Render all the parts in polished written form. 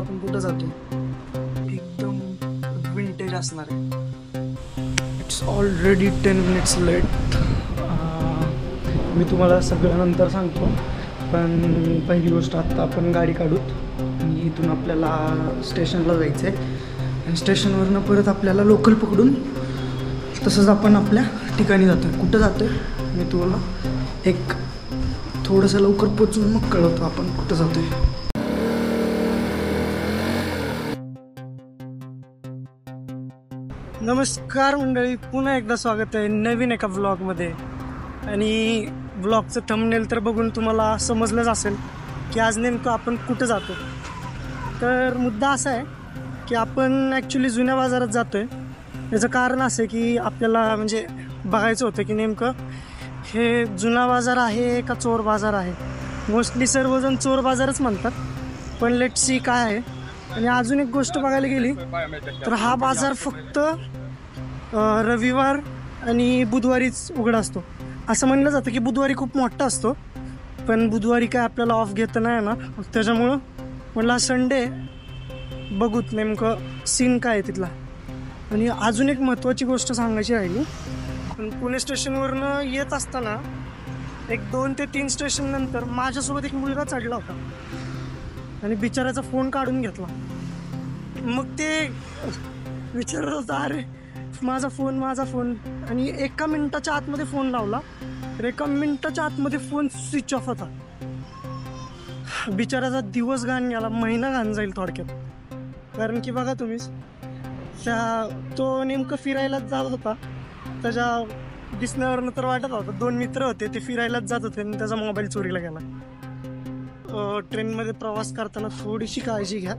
आपण कुठं जातो, एकदम विंटेज असणार आहे. It's already 10 minutes late. मी तुम्हाला सगळ्यानंतर सांगतो, पण पहिली गोष्ट आत्ता आपण गाडी काढूत आणि इथून आपल्याला स्टेशनला जायचं आहे आणि स्टेशनवरनं परत आपल्याला लोकल पकडून तसंच आपण आपल्या ठिकाणी जातो आहे. कुठं जातो आहे मी तुम्हाला एक थोडंसं लवकर पोचून मग कळवतो आपण कुठं जातो आहे. नमस्कार मंडळी, पुन्हा एकदा स्वागत आहे नवीन एका व्लॉगमध्ये. आणि व्लॉगचं थंबनेल तर बघून तुम्हाला समजलंच असेल की आज नेमकं आपण कुठं जातो. तर मुद्दा असा आहे की आपण ॲक्च्युली जुन्या बाजारात जातो आहे. याचं कारण असं आहे की आपल्याला म्हणजे बघायचं होतं की नेमकं हे जुना बाजार आहे का चोर बाजार आहे. मोस्टली सर्वजण चोर बाजारच म्हणतात, पण लेट सी काय आहे. आणि अजून एक गोष्ट बघायला गेली तर हा बाजार फक्त रविवार आणि बुधवारीच उघडा असतो. असं म्हणलं जातं की बुधवारी खूप मोठा असतो, पण बुधवारी काय आपल्याला ऑफ घेता नाही येणार. त्याच्यामुळं म्हणलं संडे बघूत नेमकं सीन काय आहे तिथला. आणि अजून एक महत्त्वाची गोष्ट सांगायची राहिली, पण पुणे स्टेशनवरनं येत असताना एक 2 ते 3 स्टेशन नंतर माझ्यासोबत एक मुलगा चढला होता आणि बिचाराचा फोन काढून घेतला. मग ते विचारत होता, अरे माझा फोन. आणि 1 मिनिटाच्या आतमध्ये फोन लावला तर 1 मिनिटाच्या आतमध्ये फोन स्विच ऑफ होता. बिचाराचा दिवस घाण गेला, महिना घाण जाईल थोडक्यात. कारण की बघा तुम्हीच, तो नेमकं फिरायलाच जात होता. त्याच्या दिसण्यावरनं तर वाटत होतं 2 मित्र होते, ते फिरायलाच जात होते आणि त्याचा मोबाईल चोरीला गेला. ट्रेनमध्ये प्रवास करताना थोडीशी काळजी घ्या,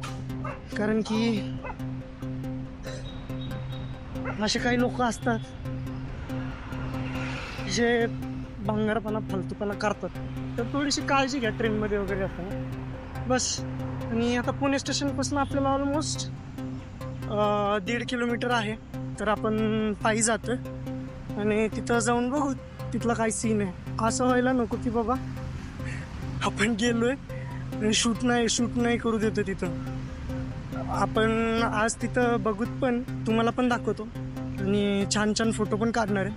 कारण की असे काही लोक असतात जे भंगारपणा फालतूपणा करतात. तर थोडीशी काळजी घ्या ट्रेनमध्ये वगैरे असताना बस. आणि आता पुणे स्टेशनपासून आपल्याला ऑलमोस्ट 1.5 किलोमीटर आहे, तर आपण पायी जातो आहे आणि तिथं जाऊन बघू तिथला काय सीन आहे. असं व्हायला नको की बाबा आपण गेलो आहे आणि शूट नाही करू देतो तिथं. आपण आज तिथं बघूत, पण तुम्हाला पण दाखवतो आणि छान छान फोटो पण काढणार आहे.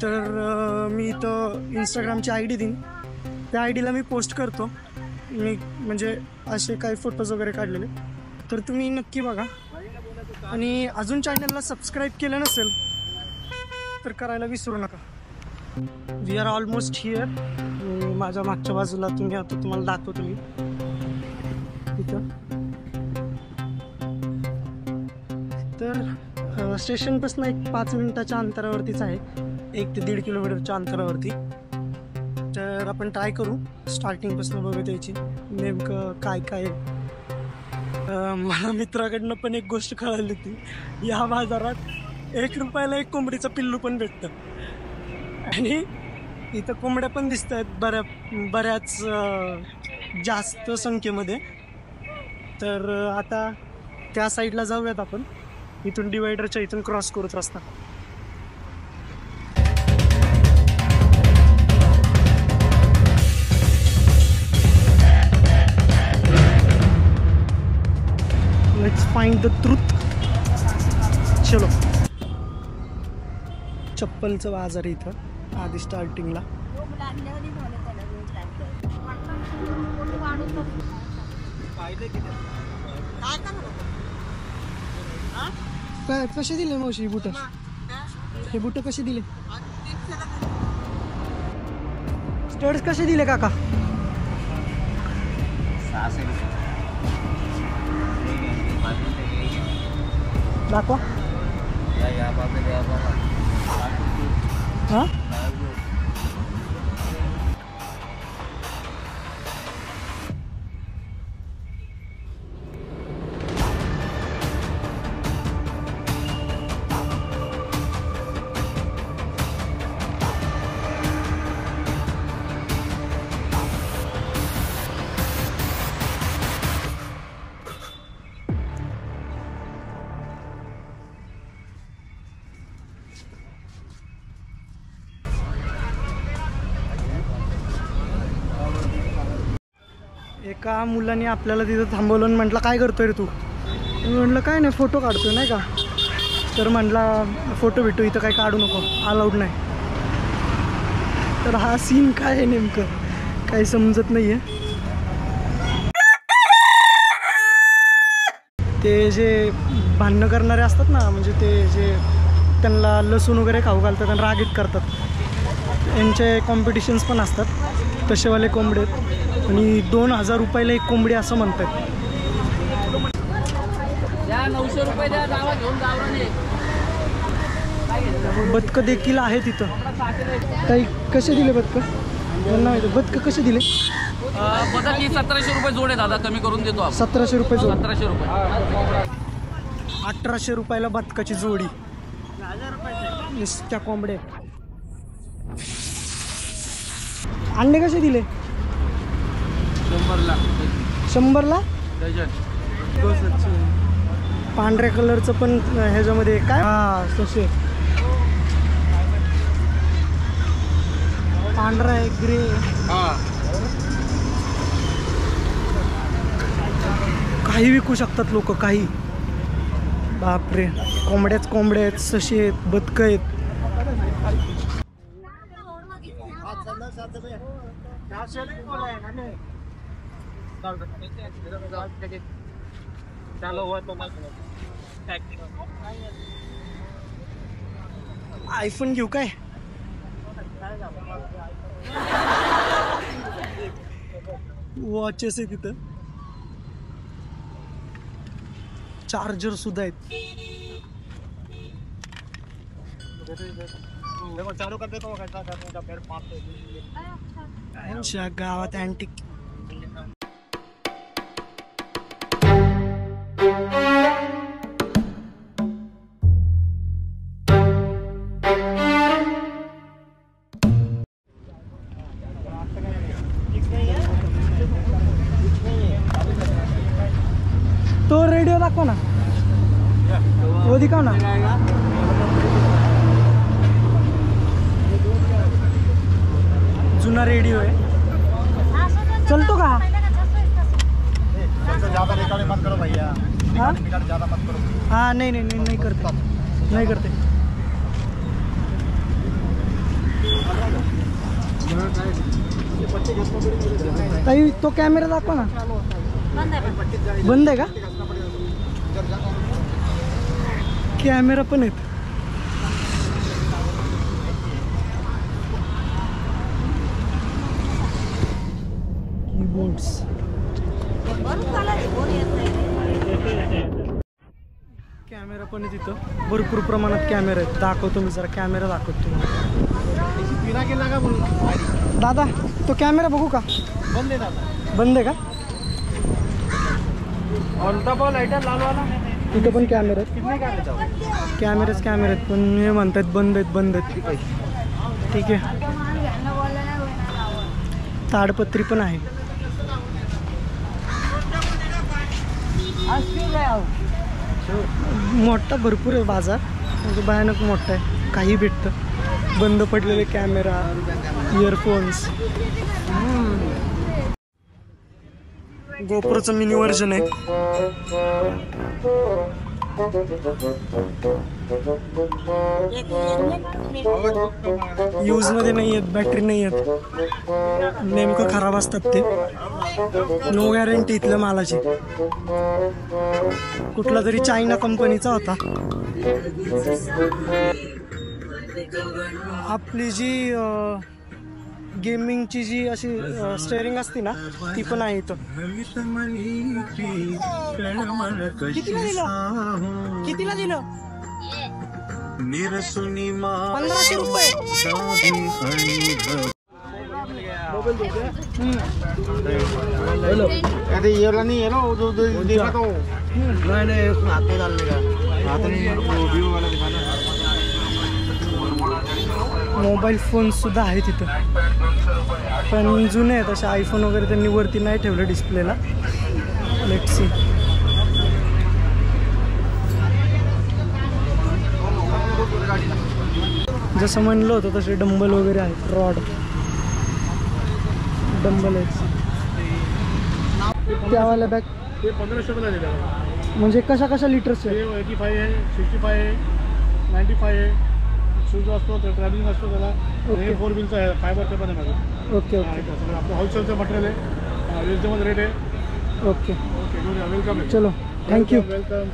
तर मी इथं इंस्टाग्रामची ID देईन, त्या IDला मी पोस्ट करतो मी, म्हणजे असे काही फोटोज वगैरे काढलेले. तर तुम्ही नक्की बघा. आणि अजून चॅनलला सबस्क्राईब केलं नसेल तर करायला विसरू नका. We are almost here. माझ्या मागच्या बाजूला तुम्ही आता तुम्हाला दाखवतो मी इथं. तर स्टेशनपासून एक 5 मिनिटाच्या अंतरावरतीच आहे, 1 ते 1.5 किलोमीटरच्या अंतरावरती. तर आपण ट्राय करू स्टार्टिंगपासून बघत यायची नेमकं काय काय. मला मित्राकडनं पण एक गोष्ट कळाली होती, या बाजारात 1 रुपयाला एक कोंबडीचं पिल्लू पण भेटतं. आणि इथं कोंबड्या पण दिसत आहेत बऱ्याच जास्त संख्येमध्ये. तर आता त्या साईडला जाऊयात आपण, इथून डिवायडरच्या इथून क्रॉस करूच रस्ता. Let's find the truth. चलो. चप्पलचं बाजार इथं आधी स्टार्टिंगला. काय कसे दिले मावशी बुट? हे बुट कसे दिले? स्टड्स कसे दिले काका? 600 दाखवा. हां एका मुलाने आपल्याला तिथं थांबवलं आणि म्हटलं काय करतोय रे तू? मी म्हटलं काय नाही फोटो काढतोय नाही का. तर म्हटला फोटो भेटू इथं काही काढू नको, अलाउड नाही. तर हा सीन काय आहे नेमकं काही समजत नाही आहे. ते जे भांडणं करणारे असतात ना, म्हणजे ते जे त्यांना लसूण वगैरे खाऊ घालतात आणि रागीत करतात, यांचे कॉम्पिटिशन्स पण असतात तसेवाले कोंबडे आहेत. आणि 2000 रुपयाला एक कोंबडी असं म्हणतात. 900 रुपये द्या, जावा घेऊन जावराने. बदकं देखील आहे तिथं. काही कसे दिले बदकं? बदकं कसे दिले? बदक ही 1700 रुपये जोड आहे दादा, कमी करून देतो आपण. 1700 रुपये जोड. 1700 रुपये. 1800 रुपयाला बदकाची जोडी. त्या कोंबड्या. अंडे कसे दिले? 100ला. 100ला डझन. पांढऱ्या कलरचं पण ह्याच्यामध्ये काय? हा तसे पांढरा आहे, ग्रे. काही विकू शकतात लोक, काही. बापरे, कोंबड्याच कोंबड्या आहेत, ससे आहेत, बदकं आहेत. आयफोन घेऊ काय? वॉचेस आहे तिथं, चार्जर सुद्धा आहेत. चालू करते तो गावात अँटिक. तो रेडिओ दाखव ना, वो दिखाओ ना. जुना रेडिओ आहे. चलतो का? ज्यादा रिकॉर्डिंग मत करो भैया. हाँ ज्यादा मत करो. हाँ नहीं करते, नहीं करते. ताई तो कॅमेरा दाखवा ना. बंद आहे का? कॅमेरा पण आहेत. कीबोर्ड्स. कॅमेरा पण आहे तिथं, भरपूर प्रमाणात कॅमेरा आहेत. दाखवतो मी जरा कॅमेरा दाखवतो. दादा तो कॅमेरा बघू का? बंद आहे दादा. बंद आहे का? तिथं पण कॅमेरा आहेत. कॅमेरेच आहेत, पण हे म्हणतात बंद आहेत. ठीक आहे. ताडपत्री पण आहे. मोठा भरपूर आहे बाजार, म्हणजे भयानक मोठा आहे. काही भेटतं. बंद पडलेले कॅमेरा, इयरफोन्स. गोप्रोचं मिनी व्हर्जन आहे. यूज मध्ये नाही आहेत, बॅटरी नाही आहेत, नेमकं खराब असतात ते. नो गॅरंटी इथल्या मालाची. कुठला तरी चायना कंपनीचा होता. आपली जी गेमिंगची जी अशी स्टेअरिंग असते ना, ती पण आहे इथं. कितीला दिलं? 1500 रुपये. अरे ये वाला नहीं है ना, वो देखा तो नहीं उसमें हाथ में डालने का. हाथ नहीं, वो व्यू वाला दिखाना. मोबाईल फोन सुद्धा आहे तिथं, पण जुने आहेत असे. आयफोन वगैरे त्यांनी वरती नाही ठेवलं डिस्प्लेला. Let's see. जसं म्हणलं होतं तसे डंबल वगैरे आहेत. रॉड डंबल आहेत. त्यावाल्या बॅग ते 1500 रुपये झाले त्याला. म्हणजे कशा कशा लिटरचे? ते 85 आहे, 65 आहे, 95 आहे. शूज असतो, ट्रॅव्हलिंग असतो त्याला. हे 4 व्हीलचं आहे, फायबरचं पण आहे माझं. ओके ओके आपलं होलसेलचं मटेरियल आहे, रिजनेबल रेट आहे. Okay okay, welcome. चलो थँक्यू. वेलकम.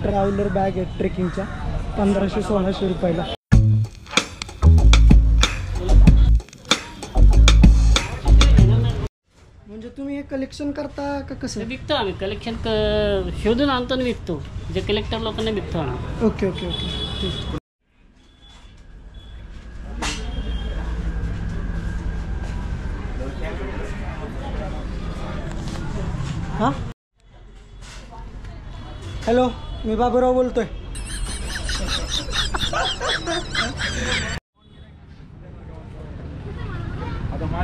ट्रॅव्हलर बॅग आहे ट्रेकिंगच्या 1500-1600 रुपयाला. म्हणजे तुम्ही हे कलेक्शन करता का कसं? ते विकतो आम्ही कलेक्शन शोधून आणतो आणि विकतो, जे कलेक्टर लोकांना विकतो आम्ही. ओके ओके ओके ठीक. हां हॅलो, मी बाबूराव बोलतोय.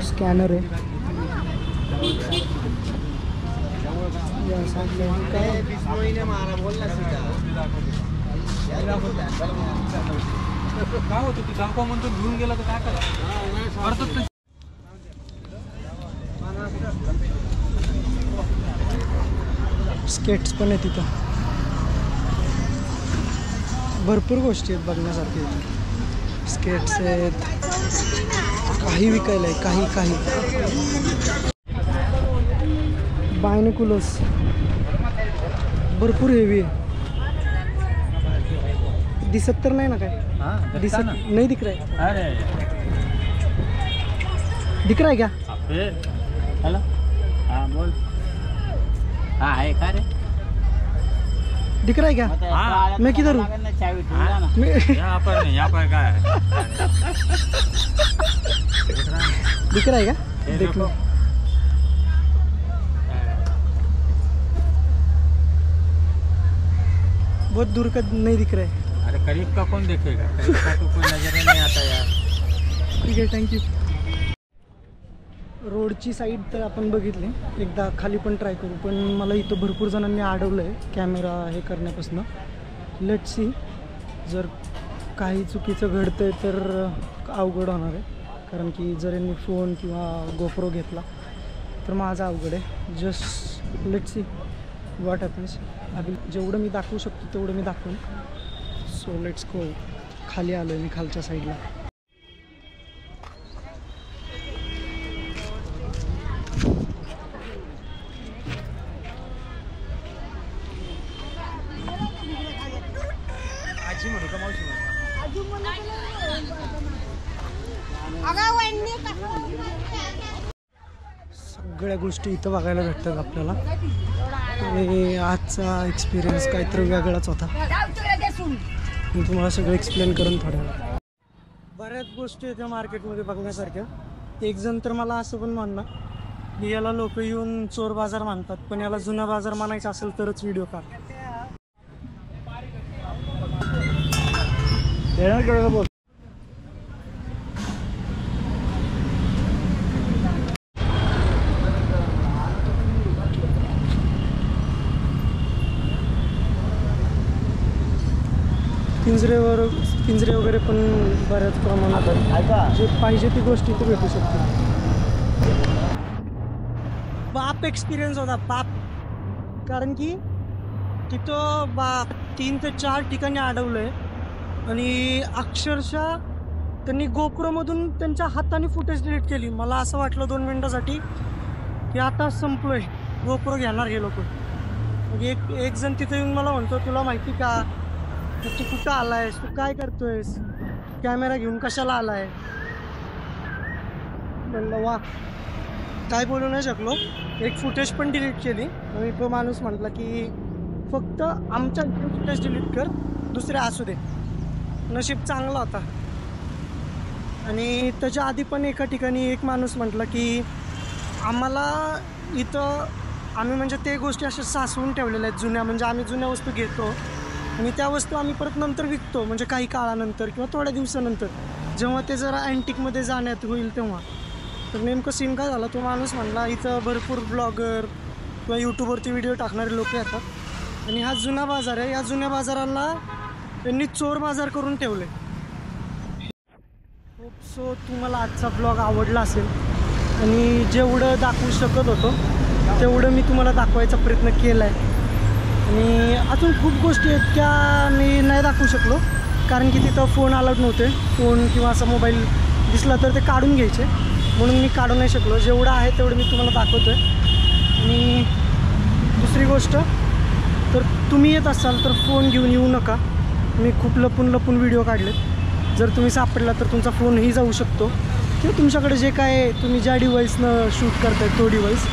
स्कॅनर आहे. काय होतं ती दाखवा म्हणतो, घेऊन गेला तर काय करा. स्केट्स पण आहे तिथं. भरपूर गोष्टी आहेत बघण्यासारख्या. स्केट्स आहेत, काही विकायला आहे, काही बायनोकुलर्स भरपूर हेवी आहे. दिसत तर नाही ना काय? दिसत नाही. दिख रहा है? अरे दिख रहा है क्या? हॅलो, हां बोल. हाँ है का रे? दिख रहा है क्या? हाँ, मैं किधर हूँ? मैं यहाँ पर नहीं, यहाँ पर क्या है? दिख रहा है क्या? देख लो. बहुत दूर का नहीं दिख रहा है. अरे करीब का कौन देखेगा? करीब का तो कोई नजर ही नहीं आता यार. ठीक आहे, थँक्यू. रोडची साईड तर आपण बघितली, एकदा खाली पण ट्राय करू. पण मला इथं भरपूर जणांनी अडवलं आहे कॅमेरा हे करण्यापासून. लेट्स सी, जर काही चुकीचं घडतं आहे तर अवघड होणार आहे. कारण की जर यांनी फोन किंवा गोप्रो घेतला तर माझा अवघड आहे. Just let's see what happens. आधी जेवढं मी दाखवू शकतो तेवढं मी दाखवेन. So let's go. खाली आलो आहे मी, खालच्या साईडला. सगळ्या गोष्टी इथं बघायला भेटतात आपल्याला. आणि आजचा एक्सपिरियन्स काहीतरी वेगळाच होता. मी तुम्हाला सगळं एक्सप्लेन करून थोड्या वेळा. बऱ्याच गोष्टी आहेत त्या मार्केटमध्ये बघण्यासारख्या. एक जण तर मला असं पण म्हणणार की याला लोक येऊन चोर बाजार मानतात, पण याला जुना बाजार मानायचा असेल तरच व्हिडिओ काढ. बोल. पिंजरे वगैरे पण बऱ्याच प्रमाणात आहेत. जे पाहिजे ती गोष्टी इथे भेटू शकते. बाप एक्सपिरियन्स होता बाप. कारण की तिथं 3 ते 4 ठिकाणी अडवलं आहे. आणि अक्षरशः त्यांनी गोप्रोमधून त्यांच्या हाताने फुटेज डिलीट केली. मला असं वाटलं 2 मिनटासाठी की आता संपलो आहे, गोप्रो घेणार हे लोक. मग एक जण तिथे येऊन मला म्हणतो, तुला माहिती का तू कुठं आला आहेस, तू काय करतोयस, कॅमेरा घेऊन कशाला आला आहे. म्हणलं वा, काय बोलू नाही शकलो. एक फुटेज पण डिलीट केली. आणि तो माणूस म्हटला की फक्त आमच्या फुटेज डिलीट कर, दुसरे असू दे. नशीब चांगला होता. आणि त्याच्या आधी पण एका ठिकाणी एक माणूस म्हटला की आम्हाला इथं आम्ही म्हणजे ते गोष्टी अशा साचवून ठेवलेल्या आहेत जुन्या. म्हणजे आम्ही जुन्या वस्तू घेतो आणि त्या वस्तू आम्ही परत नंतर विकतो, म्हणजे काही काळानंतर किंवा थोड्या दिवसानंतर, जेव्हा ते जरा अँटिकमध्ये जाण्यात होईल तेव्हा. तर नेमकं सीन काय झाला, तो माणूस म्हणला इथं भरपूर ब्लॉगर किंवा यूट्यूबवरती व्हिडिओ टाकणारे लोक येतात आणि हा जुना बाजार आहे. या जुन्या बाजाराला त्यांनी चोर बाजार करून ठेवले. होप सो तुम्हाला आजचा ब्लॉग आवडला असेल. आणि जेवढं दाखवू शकत होतो तेवढं मी तुम्हाला दाखवायचा प्रयत्न केला आहे. आणि अजून खूप गोष्टी आहेत त्या मी नाही दाखवू शकलो, कारण की तिथं फोन अलाउड नव्हते. फोन किंवा असा मोबाईल दिसला तर ते काढून घ्यायचे, म्हणून मी काढू नाही शकलो. जेवढं आहे तेवढं मी तुम्हाला दाखवतो आहे. आणि दुसरी गोष्ट, तर तुम्ही येत असाल तर फोन घेऊन येऊ नका. मी खूप लपून व्हिडिओ काढलेत. जर तुम्ही सापडला तर तुमचा फोनही जाऊ शकतो, किंवा तुमच्याकडे जे काय तुम्ही ज्या डिव्हाइसनं शूट करताय तो डिव्हाइस.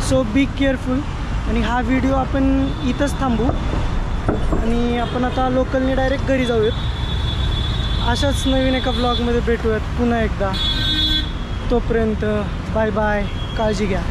So be careful. आणि हा व्हिडिओ आपण इथंच थांबू आणि आपण आता लोकलने डायरेक्ट घरी जाऊयात. अशाच नवीन एका ब्लॉगमध्ये भेटूयात पुन्हा एकदा. तोपर्यंत बाय बाय, काळजी घ्या.